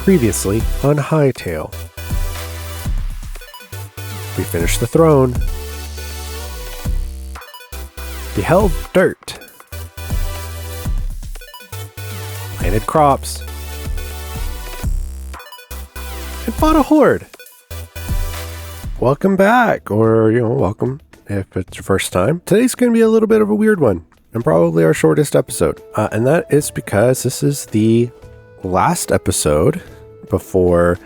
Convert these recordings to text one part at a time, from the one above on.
Previously on Hytale. We finished the throne. Beheld dirt. Planted crops. And fought a horde. Welcome back, or, welcome if it's your first time. Today's going to be a little bit of a weird one, and probably our shortest episode. And that is because this is the last episode before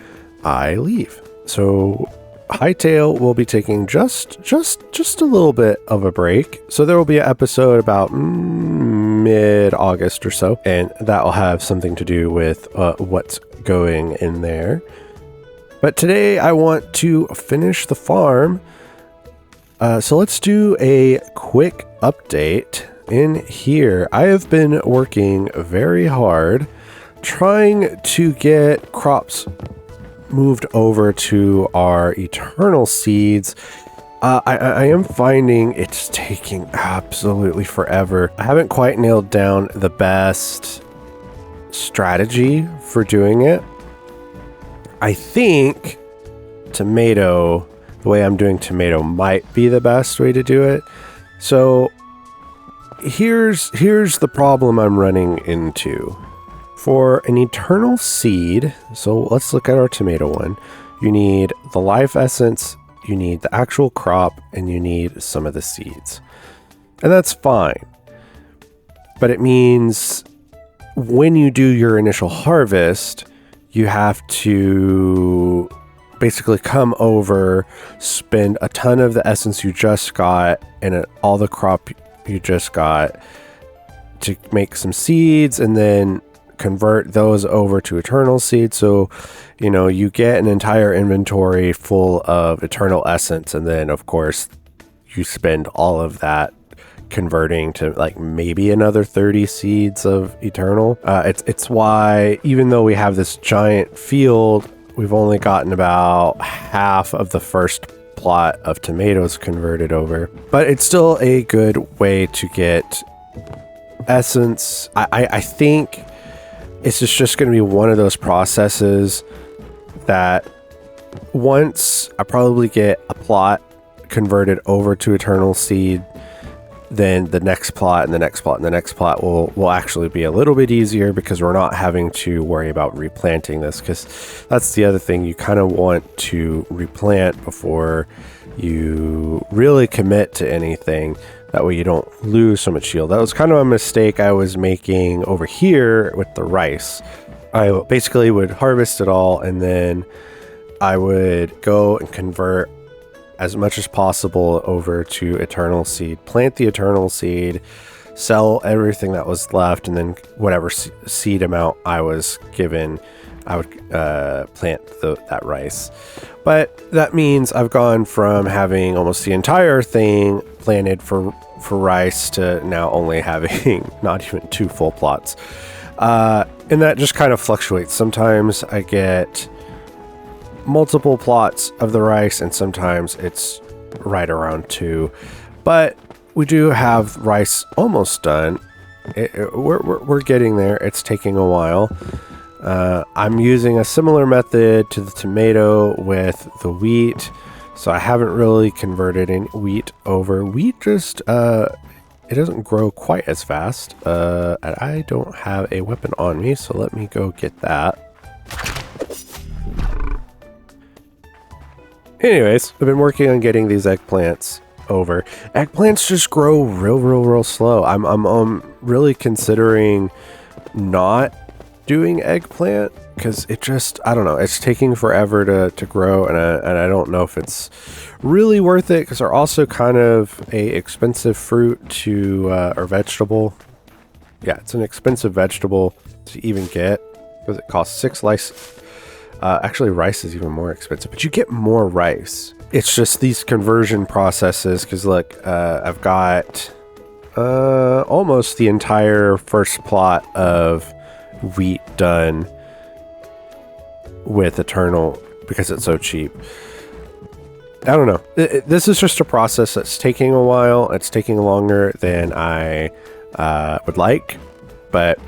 I leave. So Hytale will be taking just a little bit of a break. So there will be an episode about mid-August or so, and that will have something to do with what's going in there. But today I want to finish the farm. So let's do a quick update in here. I have been working very hard trying to get crops moved over to our eternal seeds. I am finding it's taking absolutely forever. I haven't quite nailed down the best strategy for doing it. I think tomato, the way I'm doing tomato, might be the best way to do it. So here's the problem I'm running into. For an eternal seed, so let's look at our tomato one. You need the life essence, you need the actual crop, and you need some of the seeds. And that's fine. But it means when you do your initial harvest, you have to basically come over, spend a ton of the essence you just got and all the crop you just got to make some seeds, and then convert those over to eternal seeds. So, you get an entire inventory full of eternal essence, and then of course you spend all of that converting to like maybe another 30 seeds of eternal. It's why, even though we have this giant field, we've only gotten about half of the first plot of tomatoes converted over. But it's still a good way to get essence. I think it's just going to be one of those processes that once I probably get a plot converted over to eternal seed, then the next plot and the next plot and the next plot will actually be a little bit easier, because we're not having to worry about replanting this, because that's the other thing. You kind of want to replant before you really commit to anything. That way you don't lose so much yield. That was kind of a mistake I was making over here with the rice. I basically would harvest it all, and then I would go and convert as much as possible over to eternal seed, plant the eternal seed, sell everything that was left, and then whatever seed amount I was given, I would plant that rice. But that means I've gone from having almost the entire thing planted for rice to now only having not even 2 full plots. And that just kind of fluctuates. Sometimes I get multiple plots of the rice, and sometimes it's right around 2. But we do have rice almost done. We're getting there. It's taking a while. I'm using a similar method to the tomato with the wheat, so I haven't really converted any wheat over. Wheat just it doesn't grow quite as fast, and I don't have a weapon on me, so let me go get that. Anyways, I've been working on getting these eggplants over. Eggplants just grow real slow. I'm really considering not doing eggplant, because it just, I don't know, it's taking forever to grow, and I don't know if it's really worth it, because they're also kind of a expensive fruit to or vegetable. Yeah, it's an expensive vegetable to even get, because it costs 6 lice. Actually, rice is even more expensive, but you get more rice. It's just these conversion processes, because look, I've got almost the entire first plot of wheat done with eternal, because it's so cheap. I don't know. This is just a process that's taking a while. It's taking longer than I would like, but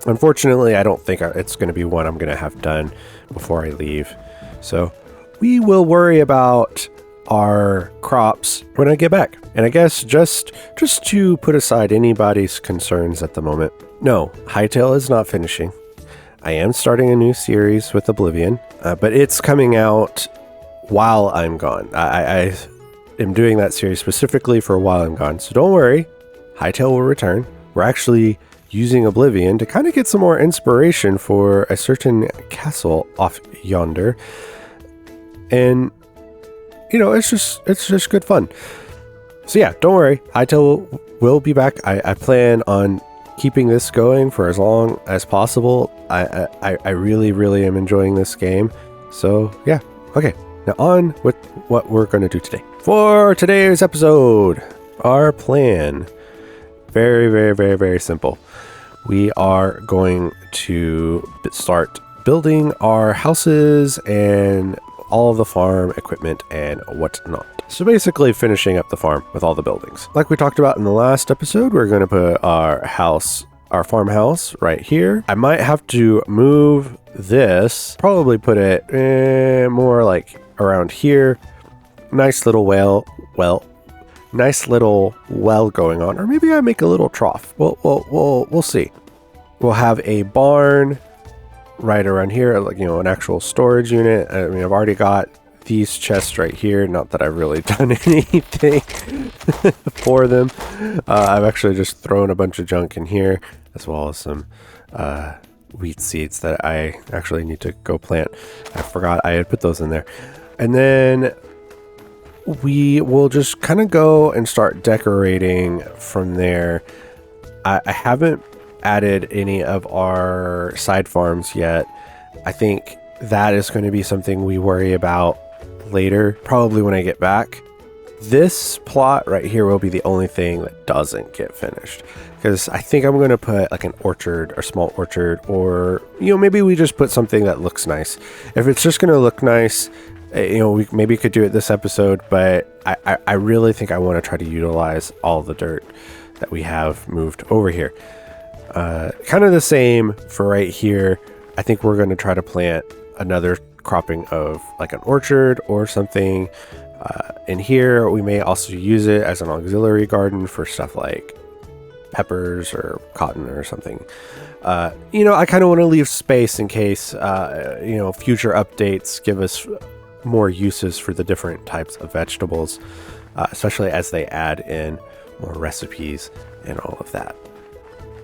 Unfortunately, I don't think it's going to be one I'm going to have done before I leave. So we will worry about our crops when I get back. And I guess just to put aside anybody's concerns at the moment, no, Hytale is not finishing. I am starting a new series with Oblivion, but it's coming out while I'm gone. I am doing that series specifically for while I'm gone. So don't worry, Hytale will return. We're actually using Oblivion to kind of get some more inspiration for a certain castle off yonder. And, you know, it's just good fun. So yeah, don't worry, Hytale will be back. I plan on keeping this going for as long as possible. I really, really am enjoying this game. So yeah, okay. Now on with what we're going to do today. For today's episode, our plan, very, very, very, very simple. We are going to start building our houses and all of the farm equipment and whatnot. So basically finishing up the farm with all the buildings. Like we talked about in the last episode, we're going to put our farmhouse right here. I might have to move this, probably put it more like around here. Nice little nice little well going on, or maybe I make a little trough. We'll see. We'll have a barn right around here, like, you know, an actual storage unit. I mean, I've already got these chests right here. Not that I've really done anything for them. I've actually just thrown a bunch of junk in here, as well as some wheat seeds that I actually need to go plant. I forgot I had put those in there. And then we will just kind of go and start decorating from there. I haven't added any of our side farms yet. I think that is going to be something we worry about later, probably when I get back. This plot right here will be the only thing that doesn't get finished, because I think I'm going to put like an orchard or small orchard, or, you know, maybe we just put something that looks nice. If it's just going to look nice, you know, we maybe could do it this episode, but I really think I want to try to utilize all the dirt that we have moved over here. Kind of the same for right here. I think we're going to try to plant another cropping of like an orchard or something in here. We may also use it as an auxiliary garden for stuff like peppers or cotton or something. You know, I kind of want to leave space in case, you know, future updates give us more uses for the different types of vegetables, especially as they add in more recipes and all of that.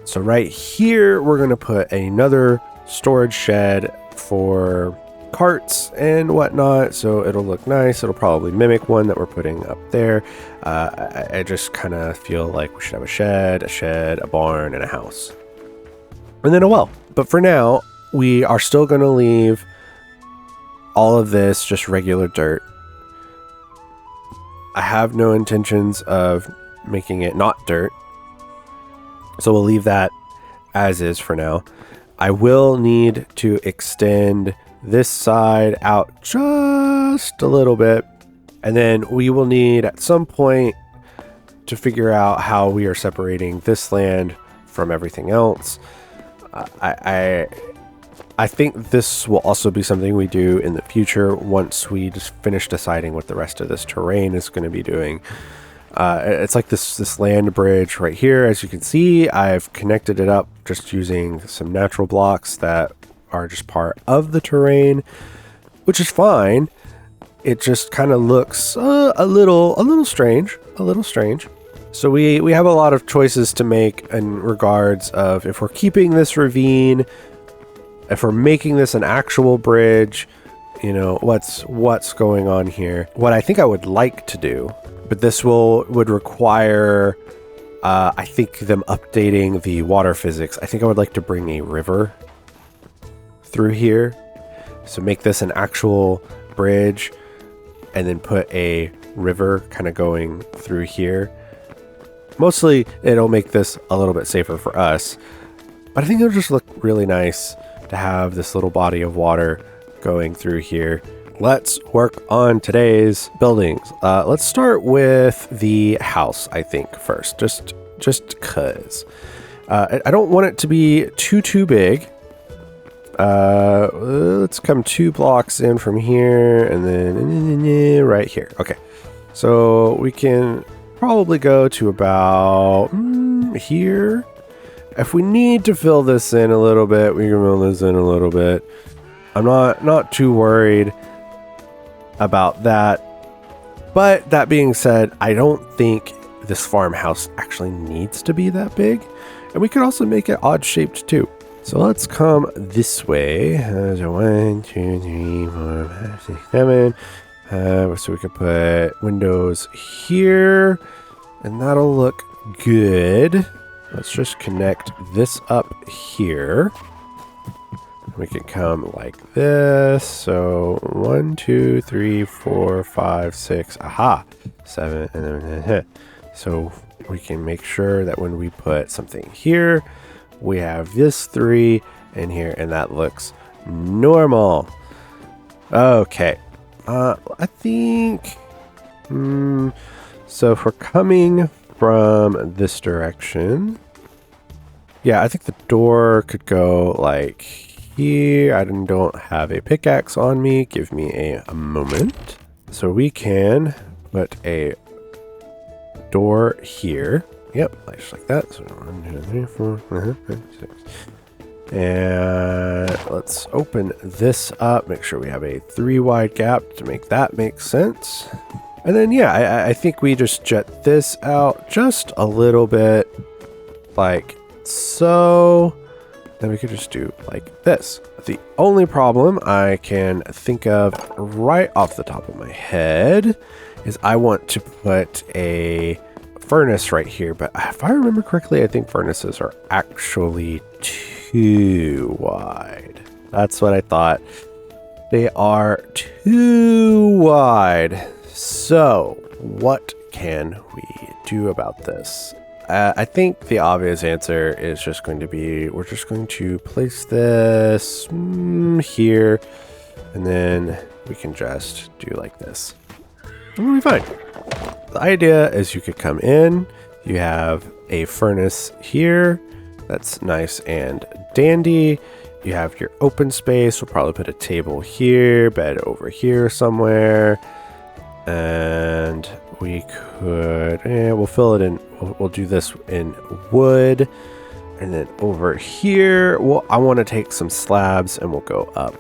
So right here, we're going to put another storage shed for carts and whatnot, so it'll look nice. It'll probably mimic one that we're putting up there. I just kind of feel like we should have a shed, a barn, and a house. And then a well. But for now, we are still going to leave all of this just regular dirt. I have no intentions of making it not dirt, so we'll leave that as is for now. I will need to extend this side out just a little bit, and then we will need at some point to figure out how we are separating this land from everything else. I think this will also be something we do in the future once we just finish deciding what the rest of this terrain is going to be doing. It's like this land bridge right here. As you can see, I've connected it up just using some natural blocks that are just part of the terrain, which is fine. It just kind of looks a little strange. So we have a lot of choices to make in regards of if we're keeping this ravine, if we're making this an actual bridge, you know, what's going on here. What I think I would like to do, but this would require, I think, them updating the water physics. I think I would like to bring a river through here. So make this an actual bridge and then put a river kind of going through here. Mostly it'll make this a little bit safer for us, but I think it'll just look really nice to have this little body of water going through here. Let's work on today's buildings. Let's start with the house, I think, first, just cause. I don't want it to be too big. Let's come 2 blocks in from here and then right here. Okay. So we can probably go to about here. If we need to fill this in a little bit, we can fill this in a little bit. I'm not too worried about that. But that being said, I don't think this farmhouse actually needs to be that big. And we could also make it odd shaped too. So let's come this way. So 1, 2, 3, 4, 5, 6, 7. So we could put windows here, and that'll look good. Let's just connect this up here. We can come like this. So 1, 2, 3, 4, 5, 6. Aha, 7, and then so we can make sure that when we put something here, we have this 3 in here, and that looks normal. Okay. I think, so if we're coming from this direction, yeah, I think the door could go like here. I don't have a pickaxe on me. Give me a moment. So we can put a door here. Yep, just like that. So 1, 2, 3, 4, 5, 6. And let's open this up. Make sure we have a 3 wide gap to make that make sense. And then, yeah, I think we just jet this out just a little bit, like so. Then we could just do like this. The only problem I can think of right off the top of my head is I want to put a furnace right here. But if I remember correctly, I think furnaces are actually too wide. That's what I thought. They are too wide. So what can we do about this? I think the obvious answer is just going to be, we're just going to place this here, and then we can just do like this. And we'll be fine. The idea is you could come in, you have a furnace here, that's nice and dandy. You have your open space. We'll probably put a table here, bed over here somewhere. And we could, we'll fill it in. We'll do this in wood. And then over here, I want to take some slabs and we'll go up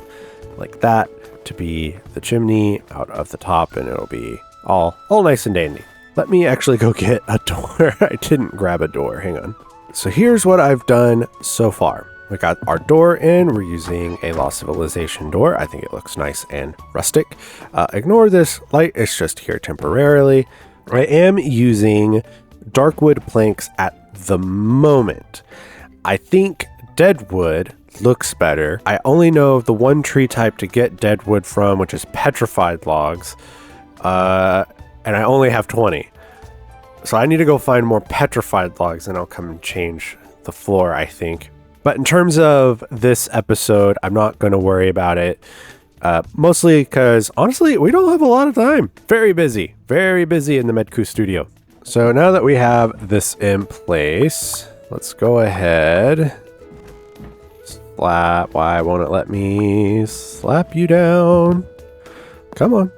like that to be the chimney out of the top. And it'll be all nice and dandy. Let me actually go get a door. I didn't grab a door. Hang on. So here's what I've done so far. We got our door in. We're using a Lost Civilization door. I think it looks nice and rustic. Ignore this light. It's just here temporarily. I am using dark wood planks at the moment. I think dead wood looks better. I only know of the one tree type to get dead wood from, which is petrified logs. And I only have 20. So I need to go find more petrified logs and I'll come and change the floor, I think. But in terms of this episode, I'm not going to worry about it. Mostly because, honestly, we don't have a lot of time. Very busy in the Medku studio. So now that we have this in place, let's go ahead. Slap. Why won't it let me slap you down? Come on.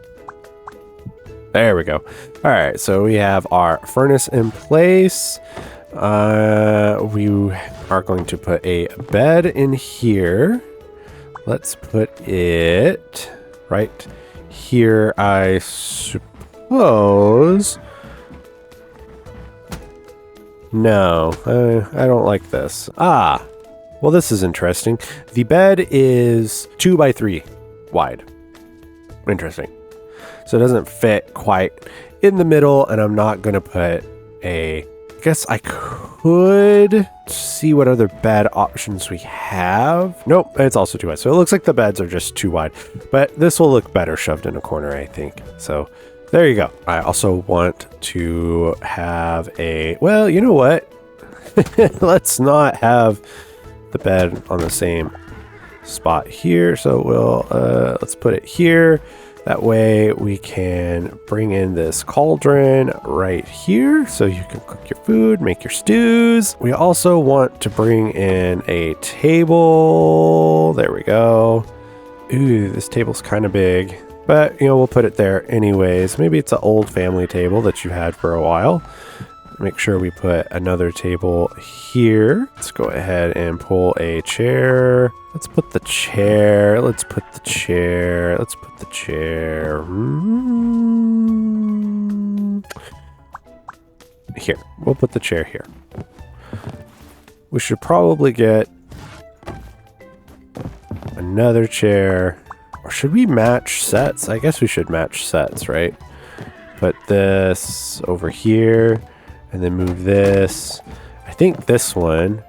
There we go. All right, so we have our furnace in place. We are going to put a bed in here. Let's put it right here, I suppose. No, I don't like this. Well, this is interesting. The bed is 2 by 3 wide. Interesting. So it doesn't fit quite in the middle, and I'm not going to put I guess I could see what other bed options we have. Nope, it's also too wide. So it looks like the beds are just too wide, but this will look better shoved in a corner, I think. So there you go. I also want to have well, you know what? Let's not have the bed on the same spot here. So let's put it here. That way we can bring in this cauldron right here so you can cook your food, make your stews. We also want to bring in a table. There we go. Ooh, this table's kind of big, but we'll put it there anyways. Maybe it's an old family table that you had for a while. Make sure we put another table here. Let's go ahead and pull a chair. Let's put the chair. Let's put the chair. Let's put the chair. Here. We'll put the chair here. We should probably get another chair. Or should we match sets? I guess we should match sets, right? Put this over here. And then move this. I think this one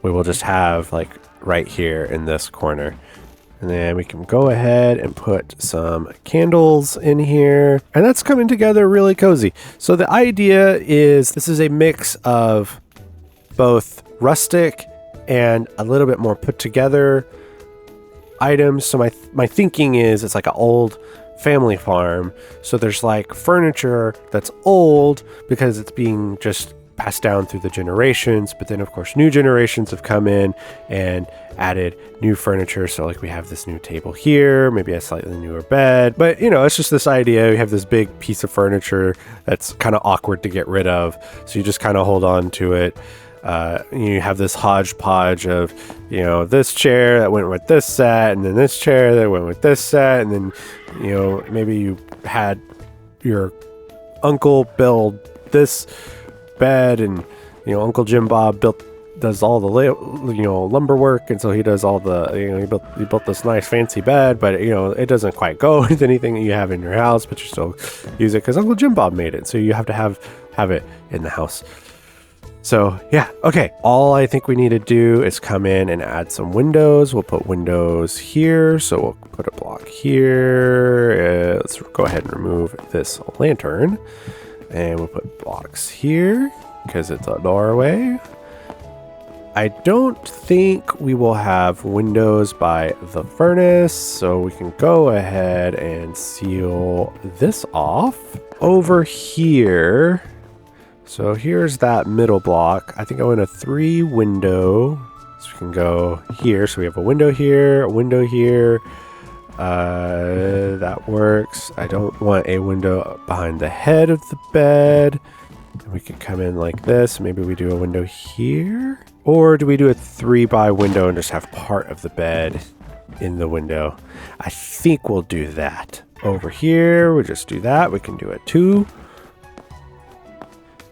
we will just have like right here in this corner. And then we can go ahead and put some candles in here. And that's coming together really cozy. So the idea is this is a mix of both rustic and a little bit more put together items. So my thinking is it's like an old family farm, so there's like furniture that's old because it's being just passed down through the generations, but then of course new generations have come in and added new furniture. So like we have this new table here, maybe a slightly newer bed, but it's just this idea. We have this big piece of furniture that's kind of awkward to get rid of, so you just kind of hold on to it. You have this hodgepodge of, this chair that went with this set, and then this chair that went with this set, and then, maybe you had your uncle build this bed, and, Uncle Jim Bob does all the, lumber work, and so he does all the, he built this nice fancy bed, but, it doesn't quite go with anything that you have in your house, but you still use it because Uncle Jim Bob made it, so you have to have it in the house. So yeah, okay, all I think we need to do is come in and add some windows. We'll put windows here, so we'll put a block here. Let's go ahead and remove this lantern, and we'll put blocks here because it's a doorway. I don't think we will have windows by the furnace, so we can go ahead and seal this off. Over here, so here's that middle block. I think I want a 3 window. So we can go here. So we have a window here, a window here. That works. I don't want a window behind the head of the bed. And we can come in like this. Maybe we do a window here. Or do we do a 3x window and just have part of the bed in the window? I think we'll do that. Over here, we'll just do that. We can do a 2.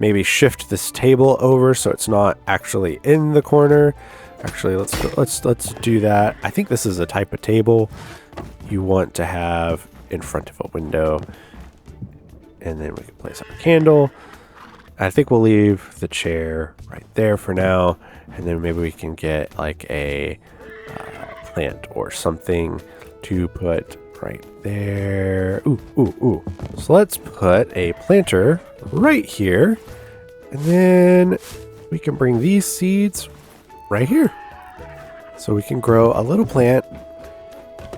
Maybe shift this table over so it's not actually in the corner. Actually, let's do that. I think this is a type of table you want to have in front of a window. And then we can place our candle. I think we'll leave the chair right there for now. And then maybe we can get like a plant or something to put right there. Ooh. So let's put a planter right here. And then we can bring these seeds right here. So we can grow a little plant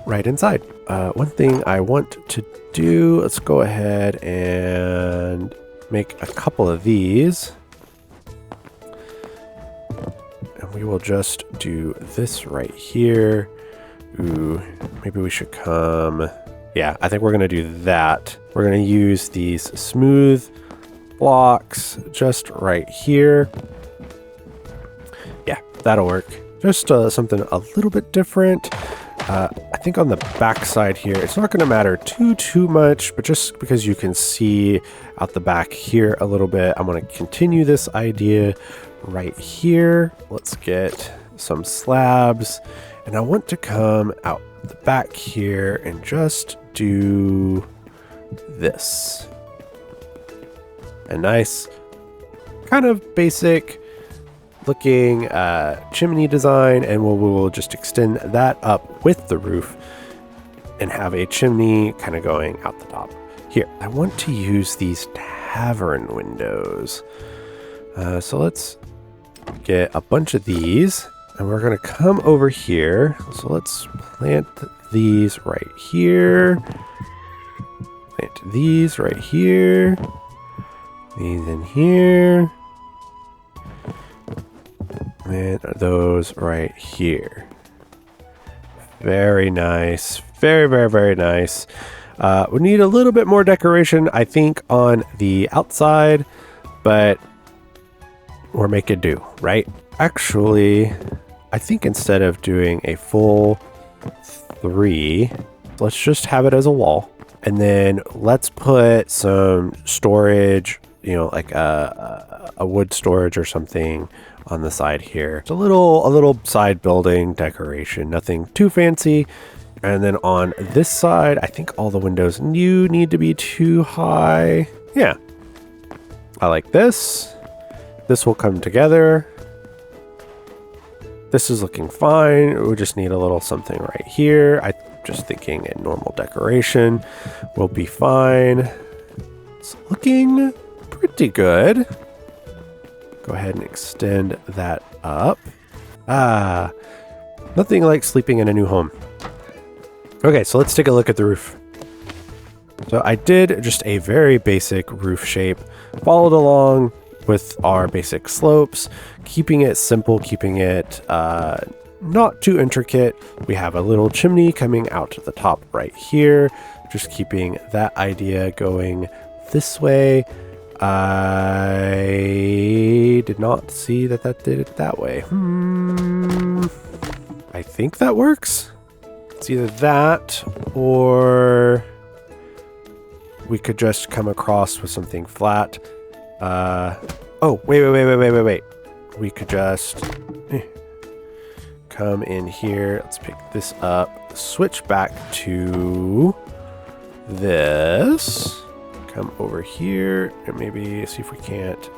right inside. One thing I want to do, let's go ahead and make a couple of these. And we will just do this right here. Ooh, maybe we should come. Yeah, I think we're going to do that. We're going to use these smooth blocks just right here. Yeah, that'll work. Just something a little bit different. I think on the back side here, it's not going to matter too much, but just because you can see out the back here a little bit, I'm going to continue this idea right here. Let's get some slabs, and I want to come out the back here and just do this. A nice kind of basic looking chimney design, and we'll just extend that up with the roof and have a chimney kind of going out the top. Here, I want to use these tavern windows. So let's get a bunch of these. And we're going to come over here. So let's plant these right here. Plant these right here. These in here. And those right here. Very nice. Very, very, very nice. We need a little bit more decoration, I think, on the outside, but we're making do, right? Actually, I think instead of doing a full 3, let's just have it as a wall. And then let's put some storage, you know, like a wood storage or something on the side here. It's a little side building decoration, nothing too fancy. And then on this side, I think all the windows need to be too high. Yeah, I like this. This will come together. This is looking fine. We just need a little something right here. I'm just thinking a normal decoration will be fine. It's looking pretty good. Go ahead and extend that up. Nothing like sleeping in a new home. Okay, so let's take a look at the roof. So I did just a very basic roof shape, followed along with our basic slopes, keeping it simple, keeping it not too intricate. We have a little chimney coming out to the top right here, just keeping that idea going this way. I did not see that did it that way. I think that works. It's either that or we could just come across with something flat. Oh, wait. We could just come in here. Let's pick this up, switch back to this. Come over here and maybe see if we can't.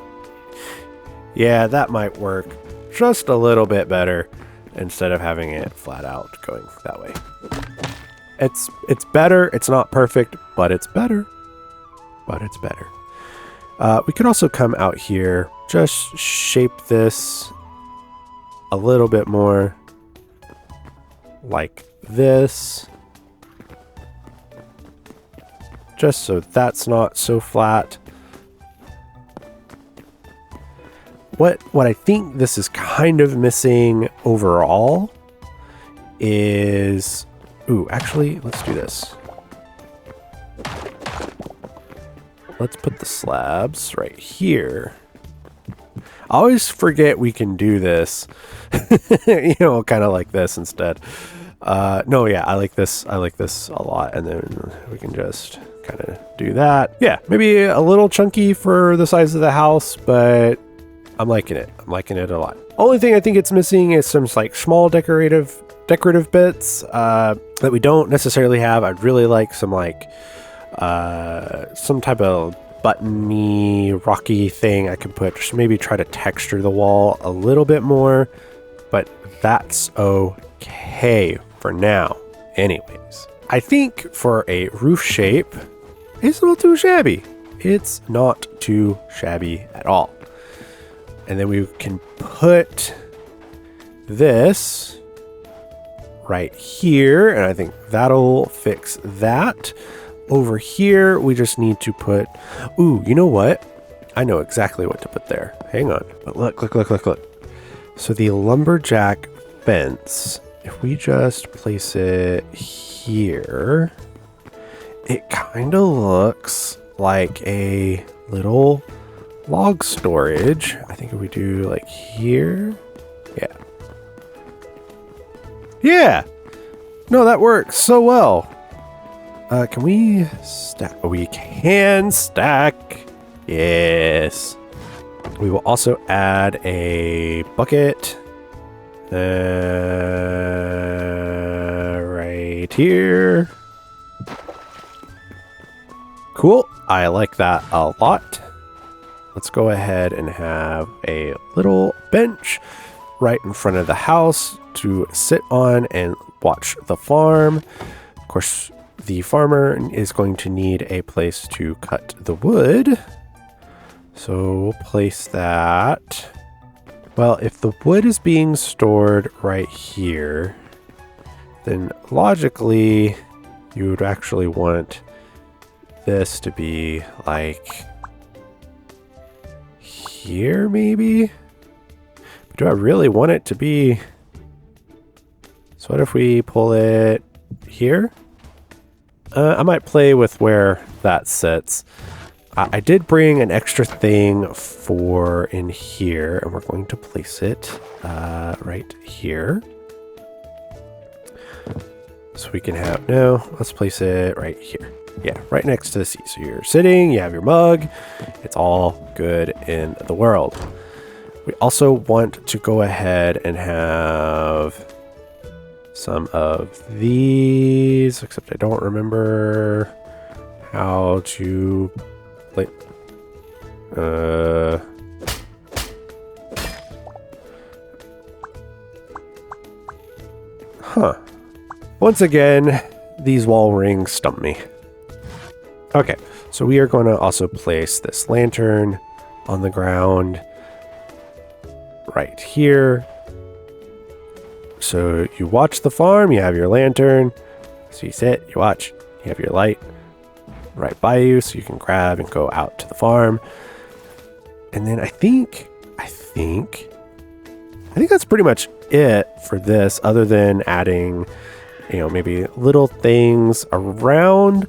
Yeah, that might work just a little bit better instead of having it flat out going that way. It's better. It's not perfect, but it's better. We could also come out here, just shape this a little bit more like this. Just so that's not so flat. What I think this is kind of missing overall is... Ooh, actually, let's do this. Let's put the slabs right here. I always forget we can do this. You know, kind of like this instead. No, yeah, I like this. I like this a lot. And then we can just kind of do that. Yeah, maybe a little chunky for the size of the house, but I'm liking it. I'm liking it a lot. Only thing I think it's missing is some like small decorative bits that we don't necessarily have. I'd really like some like some type of buttony rocky thing I could put. Just maybe try to texture the wall a little bit more, but that's okay for now. Anyways, I think for a roof shape, it's not too shabby. It's not too shabby at all. And then we can put this right here, and I think that'll fix that. Over here, we just need to put... Ooh, you know what? I know exactly what to put there. Hang on. But look. So the lumberjack fence, if we just place it here, it kind of looks like a little log storage. I think if we do like here, yeah. No, that works so well. Can we stack? Oh, we can stack. Yes. We will also add a bucket right here. Cool. I like that a lot. Let's go ahead and have a little bench right in front of the house to sit on and watch the farm. Of course, the farmer is going to need a place to cut the wood. So we'll place that Well, if the wood is being stored right here, then logically you would actually want this to be like here maybe? But do I really want it to be? So what if we pull it here? I might play with where that sits. I did bring an extra thing for in here, and we're going to place it right here. So we can have, no, let's place it right here. Yeah, right next to the sea. So you're sitting, you have your mug. It's all good in the world. We also want to go ahead and have some of these, except I don't remember how to play. Once again, these wall rings stump me. Okay, so we are going to also place this lantern on the ground right here. So you watch the farm, you have your lantern. So you sit, you watch, you have your light right by you so you can grab and go out to the farm. And then I think that's pretty much it for this, other than adding, you know, maybe little things around.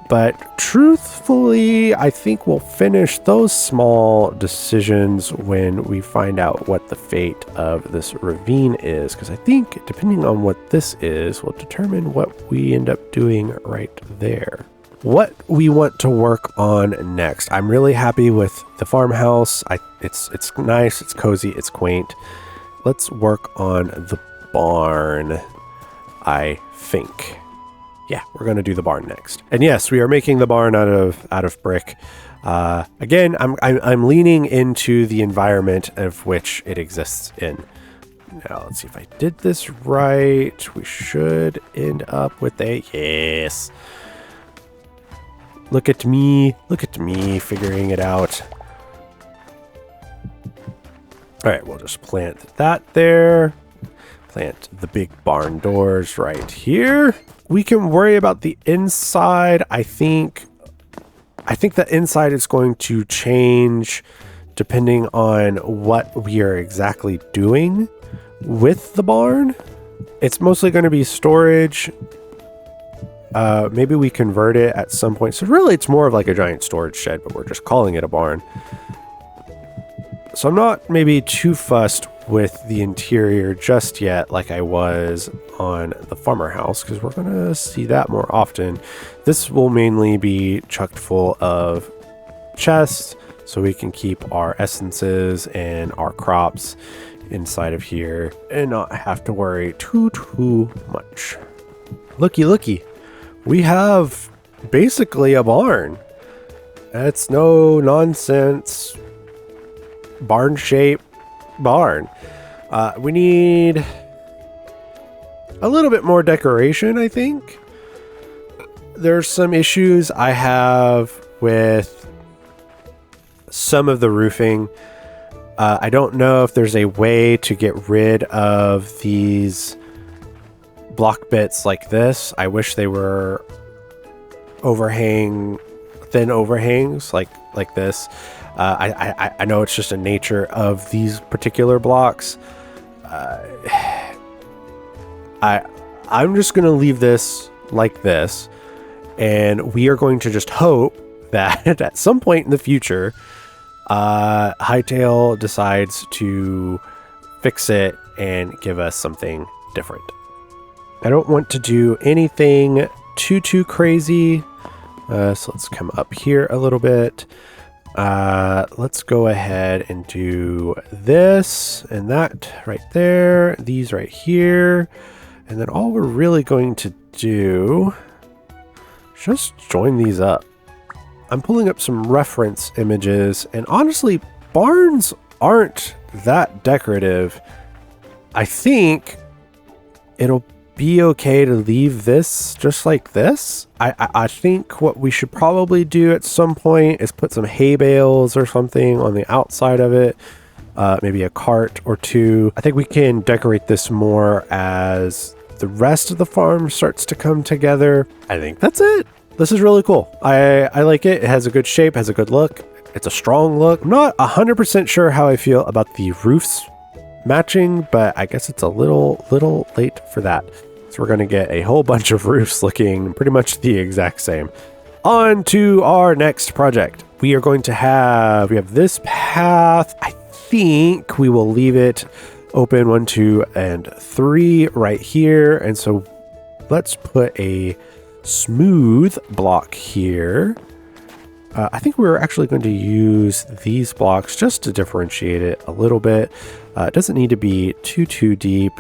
But truthfully, I think we'll finish those small decisions when we find out what the fate of this ravine is. Because I think depending on what this is will determine what we end up doing right there. What we want to work on next. I'm really happy with the farmhouse. It's nice, it's cozy, it's quaint. Let's work on the barn, I think. Yeah, we're going to do the barn next. And yes, we are making the barn out of brick. Again, I'm leaning into the environment of which it exists in. Now, let's see if I did this right. We should end up with a yes. Look at me figuring it out. All right, we'll just plant that there. Plant the big barn doors right here. We can worry about the inside. I think the inside is going to change depending on what we are exactly doing with the barn. It's mostly going to be storage. Maybe we convert it at some point. So really it's more of like a giant storage shed, but we're just calling it a barn. So I'm not maybe too fussed with the interior just yet like I was on the farmer house, because we're going to see that more often. This will mainly be chucked full of chests so we can keep our essences and our crops inside of here and not have to worry too much. Looky. We have basically a barn. It's no nonsense barn shape barn. We need a little bit more decoration, I think. There's some issues I have with some of the roofing. I don't know if there's a way to get rid of these block bits like this. I wish they were thin overhangs like this. I know it's just a nature of these particular blocks. I'm just going to leave this like this, and we are going to just hope that at some point in the future, Hytale decides to fix it and give us something different. I don't want to do anything too crazy. So let's come up here a little bit. Let's go ahead and do this and that right there. These right here. And then all we're really going to do is just join these up. I'm pulling up some reference images, and honestly, barns aren't that decorative. I think it'll be okay to leave this just like this. I think what we should probably do at some point is put some hay bales or something on the outside of it maybe a cart or two. I think we can decorate this more as the rest of the farm starts to come together. I think that's it. This is really cool. I like it. It has a good shape, has a good look. It's a strong look. I'm not 100% sure how I feel about the roofs matching, but I guess it's a little late for that. So we're going to get a whole bunch of roofs looking pretty much the exact same. On to our next project. We are going to we have this path. I think we will leave it open 1, 2, and 3 right here. And so let's put a smooth block here. I think we're actually going to use these blocks just to differentiate it a little bit. It doesn't need to be too deep.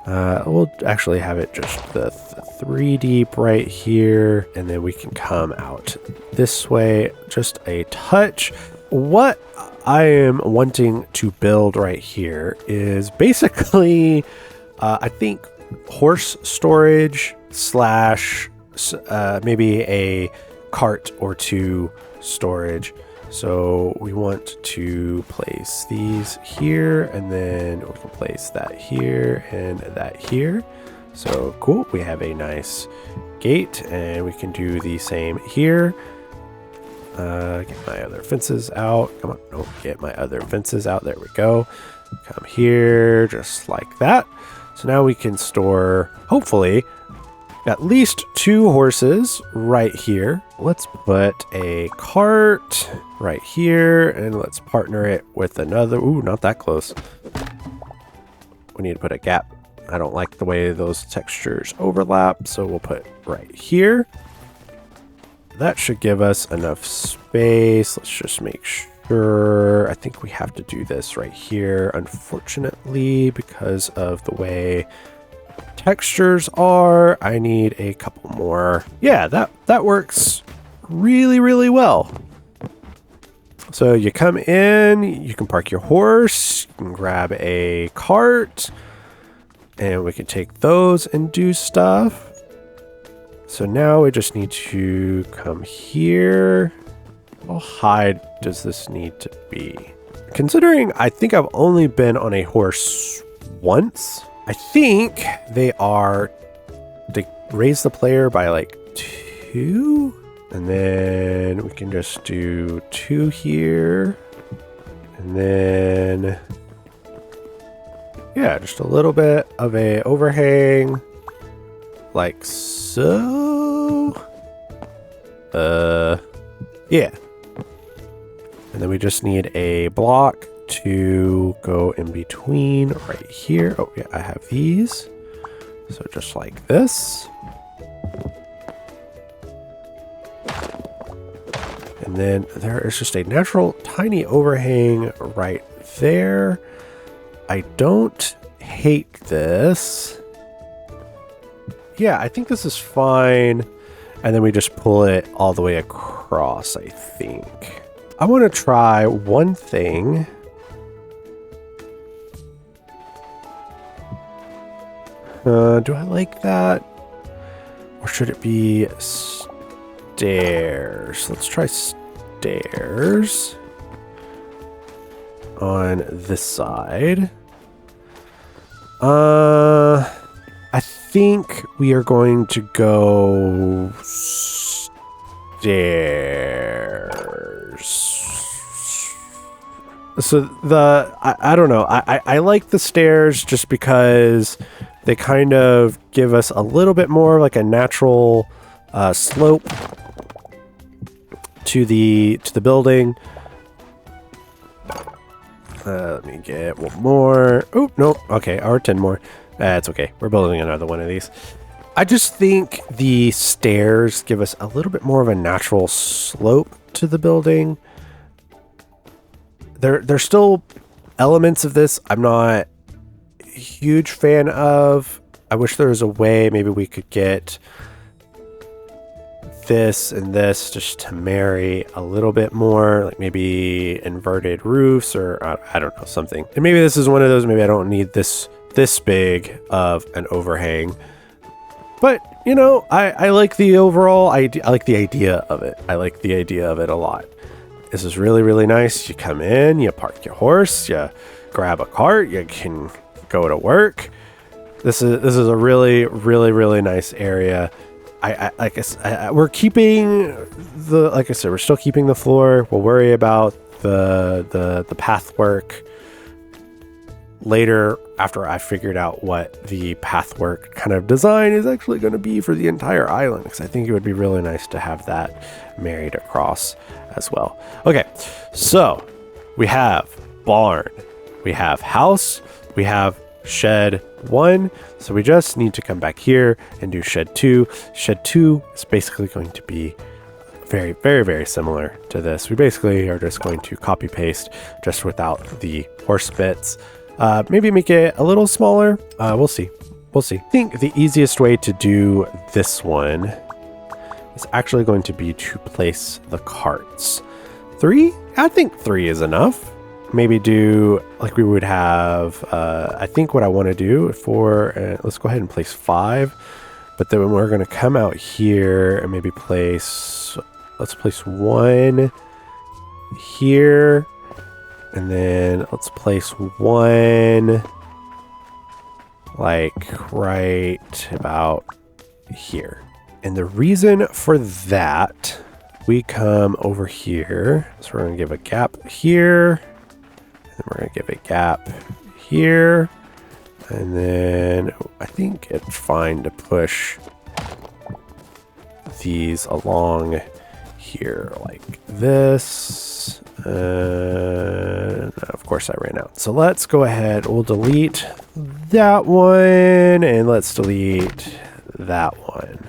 We'll actually have it just the 3 deep right here, and then we can come out this way just a touch. What I am wanting to build right here is basically, I think, horse storage slash maybe a cart or 2 storage. So we want to place these here, and then we can place that here and that here. So cool, we have a nice gate, and we can do the same here. Get my other fences out. Come on, no, get my other fences out. There we go. Come here, just like that. So now we can store, hopefully, at least 2 horses right here. Let's put a cart right here, and let's partner it with another. Ooh, not that close. We need to put a gap. I don't like the way those textures overlap, so we'll put right here. That should give us enough space. Let's just make sure. I think we have to do this right here, unfortunately, because of the way textures are. I need a couple more. Yeah, that works really well. So you come in, you can park your horse, you can grab a cart, and we can take those and do stuff. So now we just need to come here. How high does this need to be? Considering I think I've only been on a horse once, I think they raise the player by like 2, and then we can just do 2 here, and then yeah, just a little bit of a overhang like so. Yeah, and then we just need a block to go in between right here. Oh yeah, I have these. So just like this. And then there is just a natural tiny overhang right there. I don't hate this. Yeah, I think this is fine. And then we just pull it all the way across, I think. I want to try one thing. Do I like that? Or should it be stairs? Let's try stairs on this side. I think we are going to go stairs. So I don't know. I like the stairs just because they kind of give us a little bit more like a natural slope to the building. Let me get one more. Oh, no. Okay, or 10 more. That's okay. We're building another one of these. I just think the stairs give us a little bit more of a natural slope to the building. There's still elements of this I'm not a huge fan of. I wish there was a way maybe we could get this and this just to marry a little bit more, like maybe inverted roofs or I don't know, something. And maybe this is one of those, maybe I don't need this big of an overhang. But, you know, I like the overall idea. I like the idea of it. I like the idea of it a lot. This is really, really nice. You come in, you park your horse, you grab a cart, you can go to work. This is a really, really, really nice area. We're keeping like I said, we're still keeping the floor. We'll worry about the path work later after I figured out what the pathwork kind of design is actually going to be for the entire island, because I think it would be really nice to have that married across as well. Okay, so we have barn, we have house, we have shed 1. So we just need to come back here and do shed 2. Shed 2 is basically going to be very, very, very similar to this. We basically are just going to copy paste just without the horse bits. Maybe make it a little smaller. We'll see. We'll see. I think the easiest way to do this one is actually going to be to place the carts. 3? I think 3 is enough. Maybe do like we would have, I think what I want to do for, let's go ahead and place 5. But then we're going to come out here and maybe place, let's place 1 here. And then let's place 1 like right about here. And the reason for that, we come over here. So we're going to give a gap here. And then we're going to give a gap here. And then I think it's fine to push these along here like this. Of course I ran out. So let's go ahead. We'll delete that one and let's delete that one.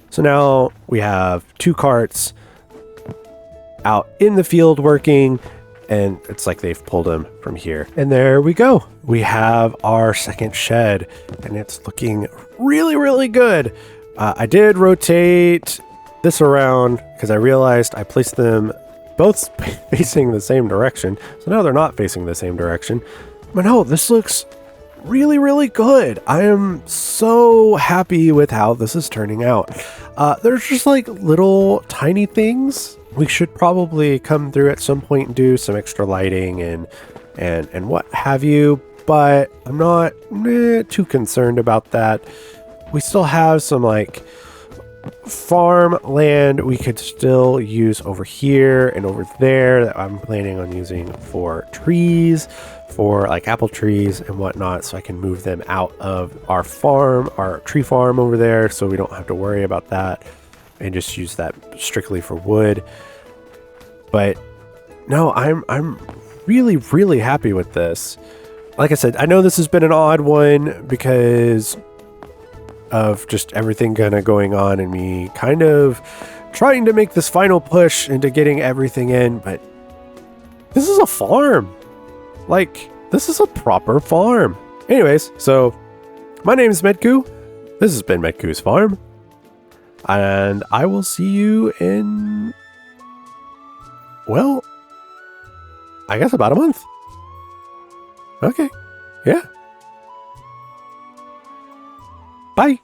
So now we have 2 carts out in the field working, and it's like they've pulled them from here. And there we go. We have our second shed and it's looking really, really good. I did rotate this around because I realized I placed them both facing the same direction. So now they're not facing the same direction. But no, this looks really, really good. I am so happy with how this is turning out. There's just like little tiny things. We should probably come through at some point and do some extra lighting and what have you. But I'm not too concerned about that. We still have some like farm land we could still use over here and over there that I'm planning on using for trees, for like apple trees and whatnot, so I can move them out of our farm, our tree farm over there, so we don't have to worry about that and just use that strictly for wood. But no, I'm really, really happy with this. Like I said, I know this has been an odd one because of just everything kind of going on and me kind of trying to make this final push into getting everything in, but this is a farm. Like, this is a proper farm. Anyways, so my name is Medku. This has been Medku's Farm. And I will see you in, well, I guess about a month. Okay. Yeah. Bye.